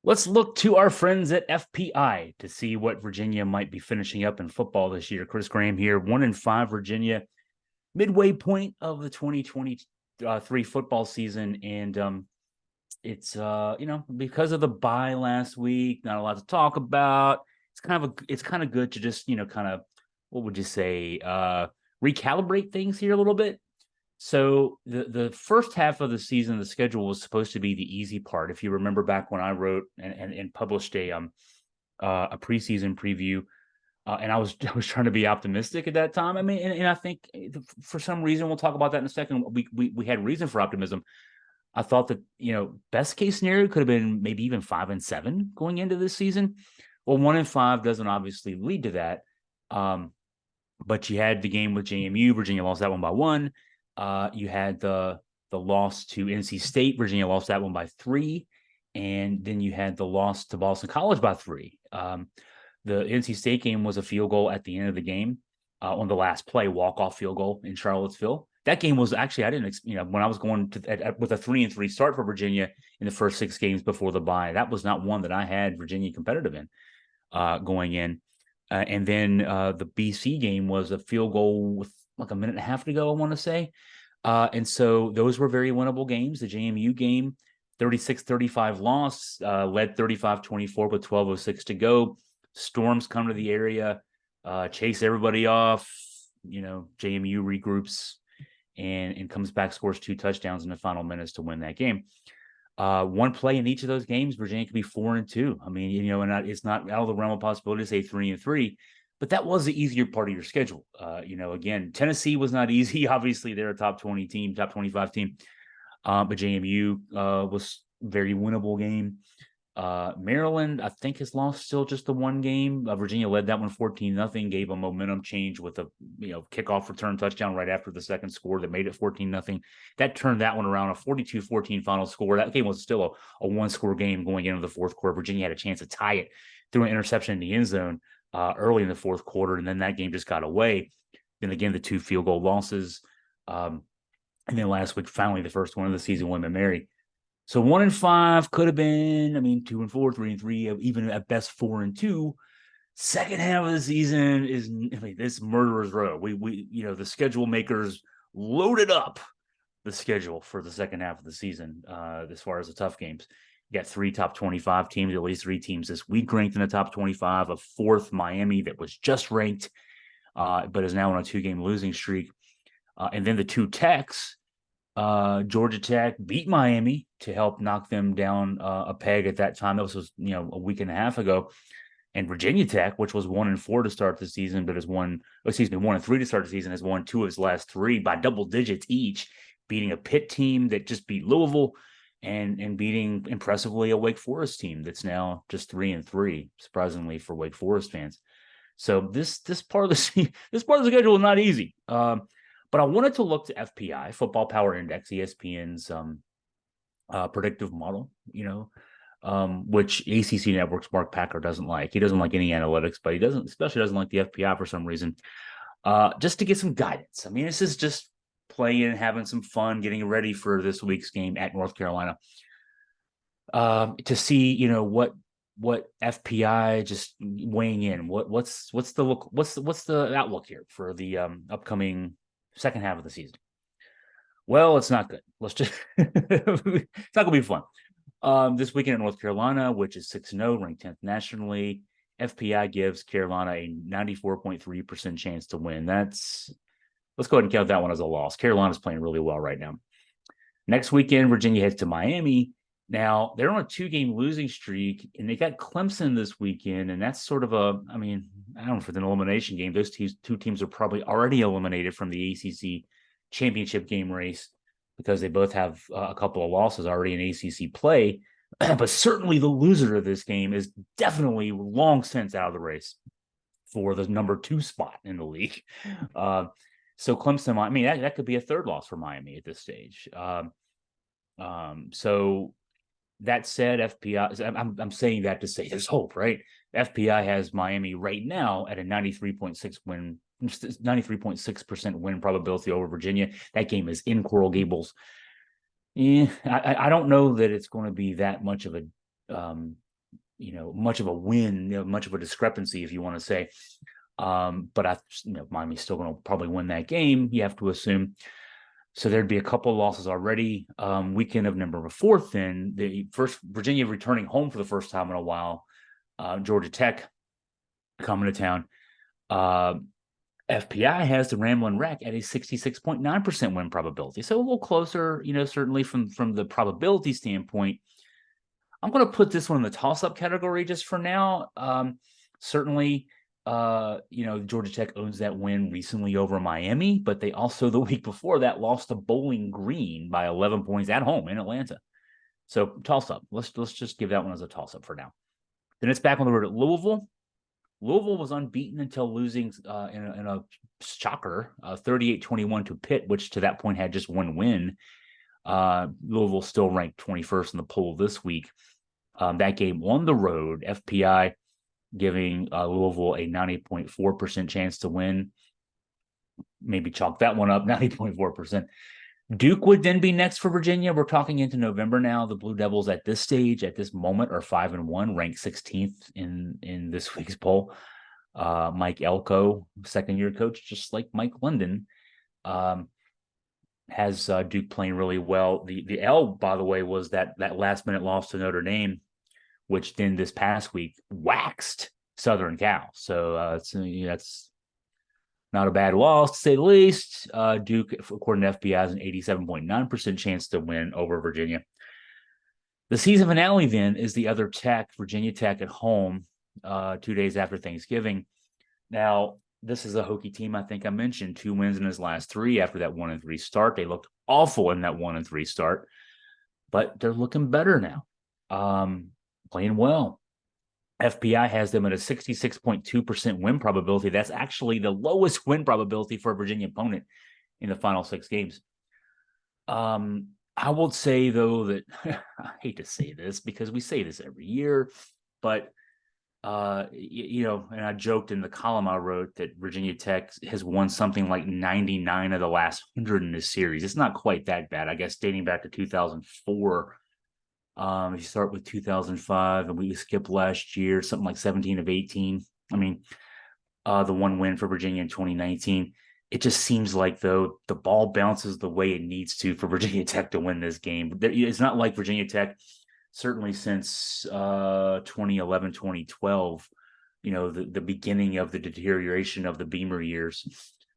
Let's look to our friends at FPI to see what Virginia might be finishing up in football this year. Chris Graham here, 1-5 Virginia, midway point of the 2023 football season, and it's because of the bye last week, not a lot to talk about. It's kind of good to just kind of what would you say recalibrate things here a little bit. So the first half of the season, the schedule was supposed to be the easy part. If you remember back when I wrote and published a preseason preview, and I was trying to be optimistic at that time. I mean, and I think for some reason we'll talk about that in a second. We had reason for optimism. I thought that best case scenario could have been maybe even 5-7 going into this season. Well, 1-5 doesn't obviously lead to that. But you had the game with JMU. Virginia lost that one by 1. You had the loss to NC State. Virginia lost that one by 3. And then you had the loss to Boston College by 3. The NC State game was a field goal at the end of the game on the last play, walk-off field goal in Charlottesville. That game was actually, I didn't, when I was going with a 3-3 start for Virginia in the first 6 games before the bye, that was not one that I had Virginia competitive in going in. And then the BC game was a field goal with like a minute and a half to go, I want to say. And so those were very winnable games. The JMU game, 36-35 loss, led 35-24 with 12:06 to go. Storms come to the area, chase everybody off. JMU regroups and comes back, scores 2 touchdowns in the final minutes to win that game. One play in each of those games, Virginia could be 4-2. I mean, and it's not out of the realm of possibility to say 3-3, but that was the easier part of your schedule. Again, Tennessee was not easy. Obviously, they're a top 20 team, top 25 team. But JMU was very winnable game. Maryland, I think, has lost still just the one game. Virginia led that one 14-0, gave a momentum change with a kickoff return touchdown right after the second score that made it 14-0. That turned that one around, a 42-14 final score. That game was still a one-score game going into the fourth quarter. Virginia had a chance to tie it through an interception in the end zone early in the fourth quarter, and then that game just got away. Then again, the 2 field goal losses. And then last week, finally, the first one of the season, William & Mary. So 1-5 could have been, 2-4, 3-3, even at best 4-2. Second half of the season is, this murderer's row. We the schedule makers loaded up the schedule for the second half of the season as far as the tough games. You got 3 top 25 teams, at least 3 teams this week ranked in the top 25. A 4th, Miami, that was just ranked, but is now on a 2-game losing streak. And then the 2 Techs. Georgia Tech beat Miami to help knock them down a peg at that time. That was a week and a half ago. And Virginia Tech, which was 1-4 to start the season, but has 1-3 to start the season, has won 2 of its last 3 by double digits each, beating a Pitt team that just beat Louisville and beating impressively a Wake Forest team that's now just 3-3, surprisingly for Wake Forest fans. So this part of the schedule is not easy. But I wanted to look to FPI, Football Power Index, ESPN's predictive model, which ACC Network's Mark Packer doesn't like. He doesn't like any analytics, but he especially doesn't like the FPI for some reason, just to get some guidance. I mean, this is just playing, having some fun, getting ready for this week's game at North Carolina to see, what FPI just weighing in. What's the outlook here for the upcoming second half of the season? Well, it's not good. Let's just it's not gonna be fun. This weekend at North Carolina, which is 6-0, ranked 10th nationally, FPI gives Carolina a 94.3% chance to win. Let's go ahead and count that one as a loss. Carolina's playing really well right now. Next weekend, Virginia heads to Miami. Now, they're on a 2-game losing streak, and they got Clemson this weekend, and that's sort of I don't know, for the elimination game. Those 2 teams are probably already eliminated from the ACC championship game race because they both have a couple of losses already in ACC play. But certainly the loser of this game is definitely long since out of the race for the number 2 spot in the league. So Clemson, that could be a 3rd loss for Miami at this stage. So that said, FPI, I'm saying that to say there's hope, right? FPI has Miami right now at a 93.6% win probability over Virginia. That game is in Coral Gables. I don't know that it's going to be that much of a much of a win, much of a discrepancy, if you want to say. But Miami's still going to probably win that game, you have to assume. So there'd be a couple of losses already. Weekend of November 4th, then the first Virginia returning home for the first time in a while. Georgia Tech coming to town. FPI has the Ramblin' Wreck at a 66.9% win probability. So a little closer, certainly from the probability standpoint. I'm going to put this one in the toss-up category just for now. Certainly, Georgia Tech owns that win recently over Miami, but they also the week before that lost to Bowling Green by 11 points at home in Atlanta. So toss-up. Let's just give that one as a toss-up for now. Then it's back on the road at Louisville. Louisville was unbeaten until losing in a shocker, 38-21 to Pitt, which to that point had just one win. Louisville still ranked 21st in the poll this week. That game on the road, FPI giving Louisville a 90.4% chance to win. Maybe chalk that one up, 90.4%. Duke would then be next for Virginia. We're talking into November now. The Blue Devils at this stage, at this moment, are 5-1, ranked 16th in this week's poll. Mike Elko, second-year coach, just like Mike London, has Duke playing really well. The L, by the way, was that last-minute loss to Notre Dame, which then this past week waxed Southern Cal. So that's not a bad loss, to say the least. Duke, according to FBI, has an 87.9% chance to win over Virginia. The season finale, then, is the other Tech, Virginia Tech at home, 2 days after Thanksgiving. Now, this is a Hokie team I think I mentioned. 2 wins in his last 3 after that 1-3 start. They looked awful in that 1-3 start, but they're looking better now. Playing well. FPI has them at a 66.2% win probability. That's actually the lowest win probability for a Virginia opponent in the final 6 games. I will say, though, that I hate to say this because we say this every year, but, and I joked in the column I wrote that Virginia Tech has won something like 99 of the last 100 in this series. It's not quite that bad, I guess, dating back to 2004. If you start with 2005 and we skip last year, something like 17 of 18. I mean, the one win for Virginia in 2019. It just seems like, though, the ball bounces the way it needs to for Virginia Tech to win this game. It's not like Virginia Tech, certainly since 2011, 2012, the beginning of the deterioration of the Beamer years,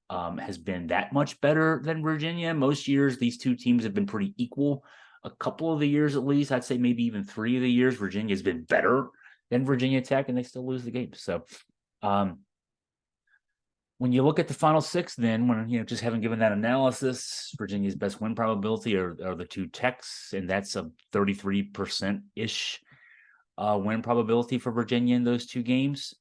has been that much better than Virginia. Most years, these two teams have been pretty equal. A couple of the years, at least, I'd say maybe even 3 of the years, Virginia has been better than Virginia Tech, and they still lose the game. So when you look at the final 6, then, when, just having given that analysis, Virginia's best win probability are the 2 Techs, and that's a 33%-ish win probability for Virginia in those 2 games.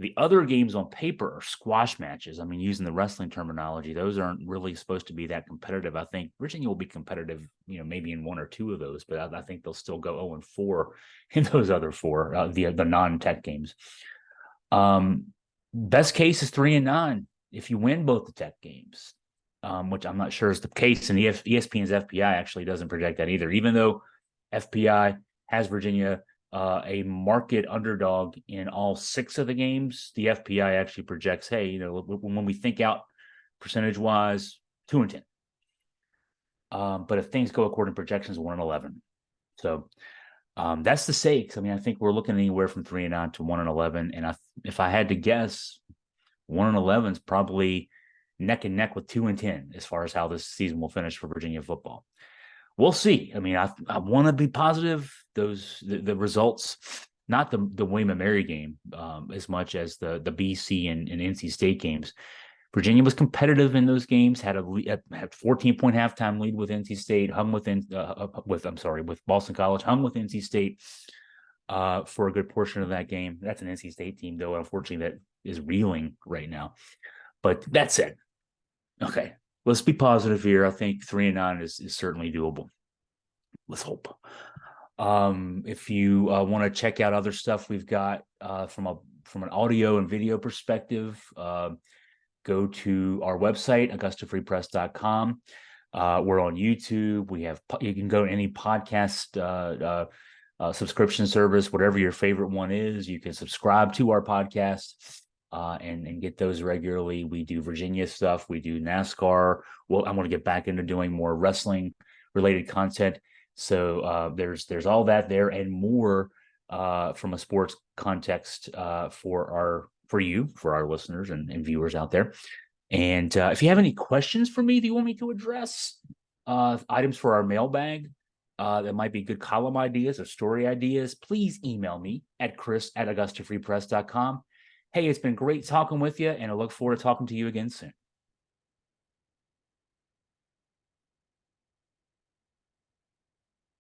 The other games on paper are squash matches. I mean, using the wrestling terminology, those aren't really supposed to be that competitive. I think Virginia will be competitive, maybe in 1 or 2 of those, but I think they'll still go 0-4 in those other 4, the non-Tech games. Best case is 3-9 if you win both the Tech games, which I'm not sure is the case. And ESPN's FPI actually doesn't project that either, even though FPI has Virginia a market underdog in all 6 of the games. The FPI actually projects, hey, when we think out percentage-wise, 2-10. But if things go according to projections, 1-11. So that's the stakes. I mean, I think we're looking anywhere from 3-9 to 1-11. And if I had to guess, 1-11 is probably neck and neck with 2-10 as far as how this season will finish for Virginia football. We'll see. I mean, I want to be positive. The results, not the William & Mary game as much as the BC and NC State games. Virginia was competitive in those games. Had 14-point halftime lead with NC State. Hung with Boston College. Hung with NC State for a good portion of that game. That's an NC State team, though, unfortunately, that is reeling right now. But that's it. Okay. Let's be positive here. I think 3-9 is certainly doable. Let's hope. If you want to check out other stuff we've got from an audio and video perspective, go to our website, AugustaFreePress.com. We're on YouTube. You can go to any podcast subscription service, whatever your favorite one is. You can subscribe to our podcast and get those regularly. We do Virginia stuff. We do NASCAR. Well, I'm going to get back into doing more wrestling related content. So there's all that there and more from a sports context for our listeners and viewers out there. And if you have any questions for me that you want me to address, items for our mailbag that might be good column ideas or story ideas, please email me at chris@augustafreepress.com. Hey, it's been great talking with you, and I look forward to talking to you again soon.